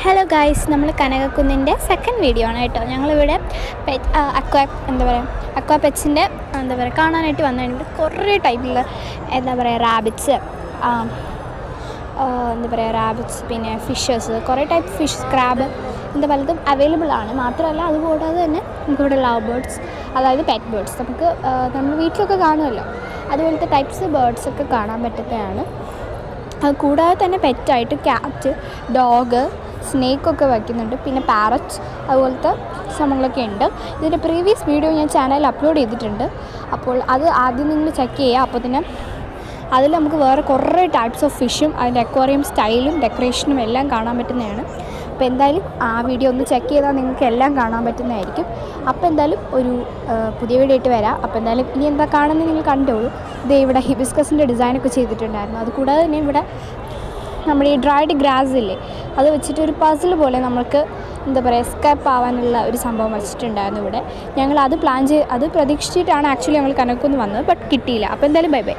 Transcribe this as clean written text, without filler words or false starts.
Hello guys, നമ്മൾ കനകക്കുന്നിൻ്റെ second video ആണ് കേട്ടോ. ഞങ്ങളിവിടെ അക്വാ പെറ്റ്സിൻ്റെ കാണാനായിട്ട് വന്നിട്ടുണ്ട്. കുറേ ടൈപ്പിലുള്ള റാബിറ്റ്സ്, റാബിറ്റ്സ്, പിന്നെ ഫിഷസ്, കുറേ ടൈപ്പ് ഫിഷ്, ക്രാബ് പലതും അവൈലബിൾ ആണ്. മാത്രമല്ല അതുകൂടാതെ തന്നെ നമുക്കിവിടെ ലവ് ബേർഡ്സ്, അതായത് പെറ്റ് ബേർഡ്സ്, നമുക്ക് നമ്മൾ വീട്ടിലൊക്കെ കാണുമല്ലോ, അതുപോലത്തെ ടൈപ്സ് ബേർഡ്സൊക്കെ കാണാൻ പറ്റുന്നതാണ്. അത് കൂടാതെ തന്നെ പെറ്റായിട്ട് ക്യാറ്റ്, ഡോഗ്, സ്നേക്കൊക്കെ വയ്ക്കുന്നുണ്ട്. പിന്നെ പാരറ്റ്, അതുപോലത്തെ സംഭവങ്ങളൊക്കെ ഉണ്ട്. ഇതിൻ്റെ പ്രീവിയസ് വീഡിയോ ഞാൻ ചാനലിൽ അപ്ലോഡ് ചെയ്തിട്ടുണ്ട്. അപ്പോൾ അത് ആദ്യം നിങ്ങൾ ചെക്ക് ചെയ്യുക. അപ്പോൾ തന്നെ അതിൽ നമുക്ക് വേറെ കുറേ ടൈപ്സ് ഓഫ് ഫിഷും അതിൻ്റെ അക്വേറിയം സ്റ്റൈലും ഡെക്കറേഷനും എല്ലാം കാണാൻ പറ്റുന്നതാണ്. അപ്പോൾ എന്തായാലും ആ വീഡിയോ ഒന്ന് ചെക്ക് ചെയ്താൽ നിങ്ങൾക്ക് എല്ലാം കാണാൻ പറ്റുന്നതായിരിക്കും. അപ്പോൾ എന്തായാലും ഒരു പുതിയ വീഡിയോ ആയിട്ട് വരാം. അപ്പോൾ എന്തായാലും ഇനി എന്താ കാണുന്നത് നിങ്ങൾ കണ്ടോളൂ. ഇവിടെ ഹിബിസ്കസിൻ്റെ ഡിസൈനൊക്കെ ചെയ്തിട്ടുണ്ടായിരുന്നു. അതുകൂടാതെ തന്നെ ഇവിടെ നമ്മുടെ ഈ ഡ്രൈഡ് ഗ്രാസ് ഇല്ലേ, അത് വെച്ചിട്ട് ഒരു പസിൽ പോലെ നമുക്ക് എസ്കേപ്പ് ആവാനുള്ള ഒരു സംഭവം വെച്ചിട്ടുണ്ടായിരുന്നു ഇവിടെ. ഞങ്ങൾ അത് പ്രതീക്ഷിച്ചിട്ടാണ് ആക്ച്വലി ഞങ്ങൾ കനകക്കുന്ന് വന്നത്, ബട്ട് കിട്ടിയില്ല. അപ്പോൾ എന്തായാലും ബൈ ബൈ.